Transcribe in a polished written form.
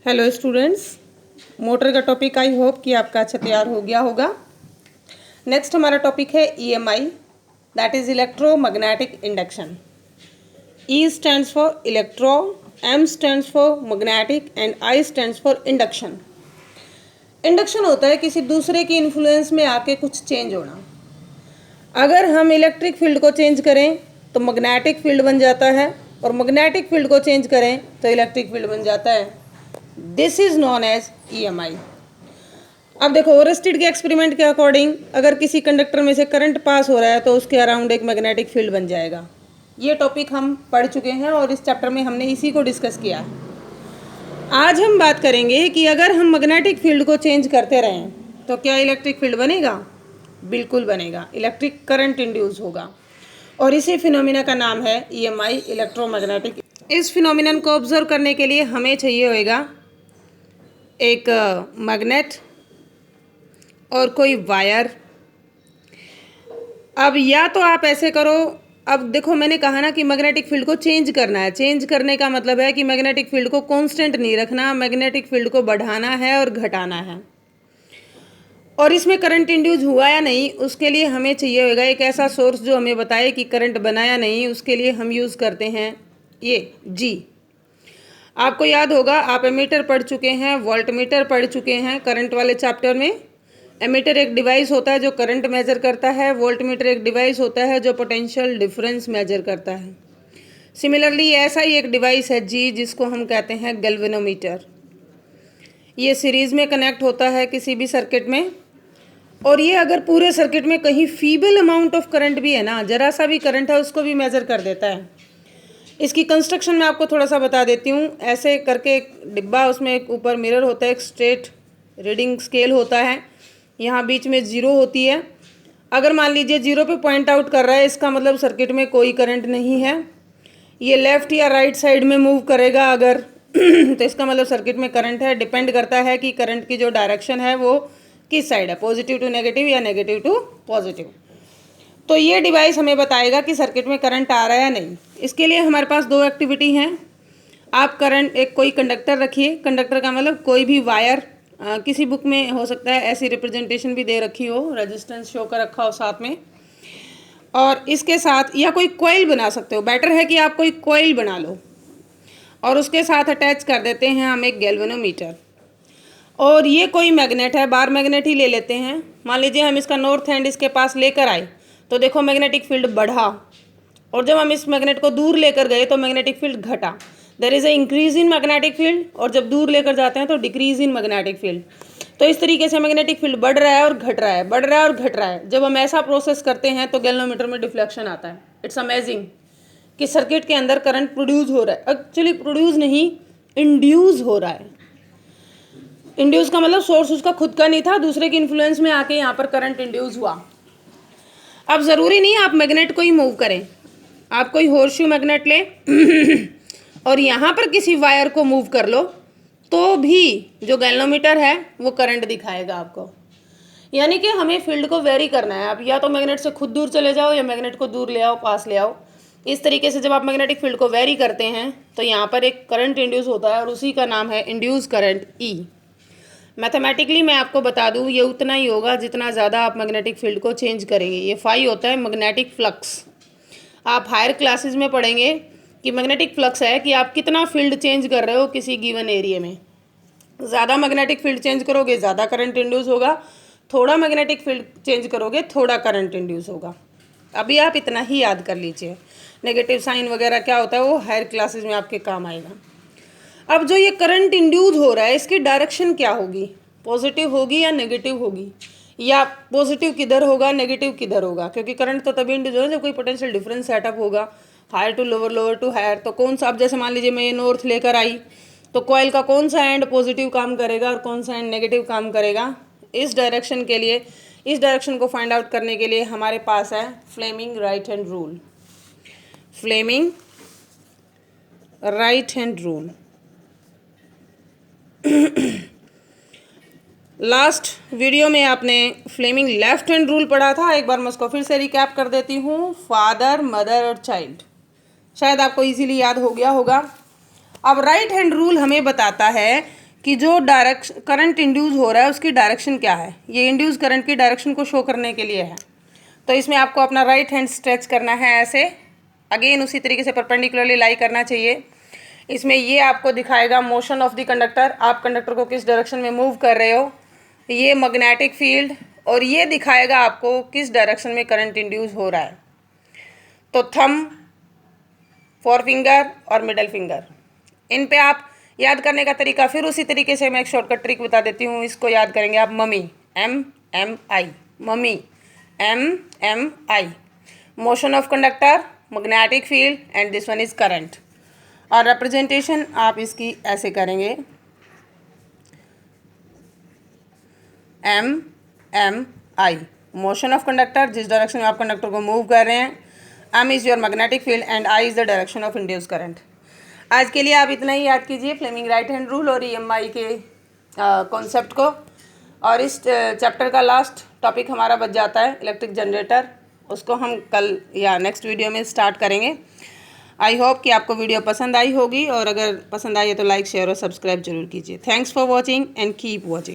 Hello students, motor का topic I hope कि आपका अच्छा तैयार हो गया होगा। नेक्स्ट हमारा टॉपिक है EMI, that is electromagnetic induction. E stands for electro, M stands for magnetic and I stands for induction. Induction होता है किसी दूसरे की इन्फ्लुएंस में आके कुछ चेंज होना। अगर हम इलेक्ट्रिक फील्ड को चेंज करें तो मैग्नेटिक फील्ड बन जाता है, और मैग्नेटिक फील्ड को चेंज करें तो इलेक्ट्रिक फील्ड बन जाता है। This is known as EMI. अब देखो, ओरेस्टेड के एक्सपेरिमेंट के अकॉर्डिंग अगर किसी कंडक्टर में से करंट पास हो रहा है तो उसके अराउंड एक मैग्नेटिक फील्ड बन जाएगा। ये टॉपिक हम पढ़ चुके हैं और इस चैप्टर में हमने इसी को डिस्कस किया है। आज हम बात करेंगे कि अगर हम मैग्नेटिक फील्ड को चेंज करते रहें तो क्या इलेक्ट्रिक फील्ड बनेगा? बिल्कुल बनेगा, इलेक्ट्रिक करंट इंड्यूस होगा, और इसी फिनोमिना का नाम है ईएमआई, इलेक्ट्रोमैग्नेटिक। इस फिनोमिनन को ऑब्जर्व करने के लिए हमें चाहिए होगा एक मैग्नेट और कोई वायर। अब या तो आप ऐसे करो, अब देखो मैंने कहा ना कि मैग्नेटिक फील्ड को चेंज करना है। चेंज करने का मतलब है कि मैग्नेटिक फील्ड को कांस्टेंट नहीं रखना, मैग्नेटिक फील्ड को बढ़ाना है और घटाना है। और इसमें करंट इंड्यूस हुआ या नहीं, उसके लिए हमें चाहिए होगा एक ऐसा सोर्स जो हमें बताए कि करंट बना या नहीं। उसके लिए हम यूज़ करते हैं ये जी। आपको याद होगा, आप एमीटर पढ़ चुके हैं, वोल्टमीटर पढ़ चुके हैं करंट वाले चैप्टर में। एमीटर एक डिवाइस होता है जो करंट मेजर करता है, वोल्टमीटर एक डिवाइस होता है जो पोटेंशियल डिफरेंस मेजर करता है। सिमिलरली ऐसा ही एक डिवाइस है जी, जिसको हम कहते हैं गैल्वेनोमीटर। ये सीरीज में कनेक्ट होता है किसी भी सर्किट में, और ये अगर पूरे सर्किट में कहीं फीबल अमाउंट ऑफ करंट भी है ना, जरा सा भी करंट है, उसको भी मेजर कर देता है। इसकी कंस्ट्रक्शन मैं आपको थोड़ा सा बता देती हूँ। ऐसे करके एक डिब्बा, उसमें एक ऊपर मिरर होता है, एक स्ट्रेट रीडिंग स्केल होता है, यहाँ बीच में जीरो होती है। अगर मान लीजिए जीरो पे पॉइंट आउट कर रहा है, इसका मतलब सर्किट में कोई करंट नहीं है। ये लेफ़्ट या राइट साइड में मूव करेगा अगर तो इसका मतलब सर्किट में करंट है। डिपेंड करता है कि करंट की जो डायरेक्शन है वो किस साइड है, पॉजिटिव टू नेगेटिव या नेगेटिव टू पॉजिटिव। तो ये डिवाइस हमें बताएगा कि सर्किट में करंट आ रहा है या नहीं। इसके लिए हमारे पास दो एक्टिविटी हैं। आप करंट, एक कोई कंडक्टर रखिए, कंडक्टर का मतलब कोई भी वायर, किसी बुक में हो सकता है ऐसी रिप्रेजेंटेशन भी दे रखी हो, रेजिस्टेंस शो कर रखा हो साथ में, और इसके साथ या कोई कॉइल बना सकते हो। बेटर है कि आप कोई कॉइल बना लो और उसके साथ अटैच कर देते हैं हम एक गैल्वेनोमीटर। और ये कोई मैग्नेट है, बार मैग्नेट ही ले लेते हैं। मान लीजिए हम इसका नॉर्थ एंड इसके पास लेकर आए तो देखो मैग्नेटिक फील्ड बढ़ा, और जब हम इस मैग्नेट को दूर लेकर गए तो मैग्नेटिक फील्ड घटा। There is a increase in magnetic field, और जब दूर लेकर जाते हैं तो डिक्रीज इन मैग्नेटिक फील्ड। तो इस तरीके से मैग्नेटिक फील्ड बढ़ रहा है और घट रहा है, बढ़ रहा है और घट रहा है। जब हम ऐसा प्रोसेस करते हैं तो गैल्वेनोमीटर में डिफ्लेक्शन आता है। इट्स अमेजिंग कि सर्किट के अंदर करंट प्रोड्यूस हो रहा है। एक्चुअली प्रोड्यूस नहीं, इंड्यूस हो रहा है। इंड्यूस का मतलब सोर्स उसका खुद का नहीं था, दूसरे के इन्फ्लुएंस में आके यहाँ पर करंट इंड्यूस हुआ। अब ज़रूरी नहीं आप मैग्नेट को ही मूव करें, आप कोई हॉर्सशू मैग्नेट लें और यहाँ पर किसी वायर को मूव कर लो तो भी जो गैल्वेनोमीटर है वो करंट दिखाएगा आपको। यानी कि हमें फील्ड को वेरी करना है। आप या तो मैग्नेट से खुद दूर चले जाओ या मैग्नेट को दूर ले आओ, पास ले आओ। इस तरीके से जब आप मैग्नेटिक फील्ड को वेरी करते हैं तो यहाँ पर एक करंट इंड्यूस होता है और उसी का नाम है इंड्यूस करंट ई। मैथमेटिकली मैं आपको बता दूं, ये उतना ही होगा जितना ज़्यादा आप मैग्नेटिक फील्ड को चेंज करेंगे। ये फाई होता है मैग्नेटिक फ्लक्स। आप हायर क्लासेस में पढ़ेंगे कि मैग्नेटिक फ्लक्स है कि आप कितना फील्ड चेंज कर रहे हो किसी गिवन एरिया में। ज़्यादा मैग्नेटिक फील्ड चेंज करोगे ज़्यादा करंट इंड्यूस होगा, थोड़ा मैग्नेटिक फील्ड चेंज करोगे थोड़ा करंट इंड्यूस होगा। अभी आप इतना ही याद कर लीजिए। नेगेटिव साइन वगैरह क्या होता है वो हायर क्लासेस में आपके काम आएगा। अब जो ये करंट इंड्यूस हो रहा है इसकी डायरेक्शन क्या होगी, पॉजिटिव होगी या नेगेटिव होगी, या पॉजिटिव किधर होगा नेगेटिव किधर होगा? क्योंकि करंट तो तभी इंड्यूस होगा जब कोई पोटेंशियल डिफरेंस सेटअप होगा, higher to lower, lower to higher. तो कौन सा, अब जैसे मान लीजिए मैं ये नॉर्थ लेकर आई तो कॉइल का कौन सा एंड पॉजिटिव काम करेगा और कौन सा एंड नेगेटिव काम करेगा? इस डायरेक्शन के लिए, इस डायरेक्शन को फाइंड आउट करने के लिए हमारे पास है Fleming right hand rule. Fleming right hand rule. Last video में आपने फ्लेमिंग लेफ्ट हैंड रूल पढ़ा था, एक बार मैं उसको फिर से रिकैप कर देती हूँ। फादर, मदर और चाइल्ड, शायद आपको इजीली याद हो गया होगा। अब राइट हैंड रूल हमें बताता है कि जो डायरेक्शन करंट इंड्यूस हो रहा है उसकी डायरेक्शन क्या है। ये इंड्यूस करंट की डायरेक्शन को शो करने के लिए है। तो इसमें आपको अपना राइट हैंड स्ट्रेच करना है ऐसे, अगेन उसी तरीके से परपेंडिकुलरली लाई करना चाहिए। इसमें ये आपको दिखाएगा मोशन ऑफ द कंडक्टर, आप कंडक्टर को किस डायरेक्शन में मूव कर रहे हो, ये मैग्नेटिक फील्ड, और ये दिखाएगा आपको किस डायरेक्शन में करंट इंड्यूस हो रहा है। तो थंब, फोर फिंगर और मिडल फिंगर, इन पे आप याद करने का तरीका फिर उसी तरीके से मैं एक शॉर्टकट ट्रिक बता देती हूँ। इसको याद करेंगे आप, mummy MMI, mummy MMI, motion of conductor, magnetic field and this one is current. और रिप्रेजेंटेशन आप इसकी ऐसे करेंगे, MMI, मोशन ऑफ कंडक्टर, जिस डायरेक्शन में आप कंडक्टर को मूव कर रहे हैं, M is your magnetic field and I is the direction of induce current. आज के लिए आप इतना ही याद कीजिए, फ्लेमिंग राइट हैंड रूल और EMI के कॉन्सेप्ट को। और इस चैप्टर का लास्ट टॉपिक हमारा बच जाता है इलेक्ट्रिक जनरेटर, उसको हम कल या नेक्स्ट वीडियो में स्टार्ट करेंगे। आई होप कि आपको वीडियो पसंद आई होगी, और अगर पसंद आई है तो लाइक, शेयर और सब्सक्राइब जरूर कीजिए। Thanks for watching and keep watching.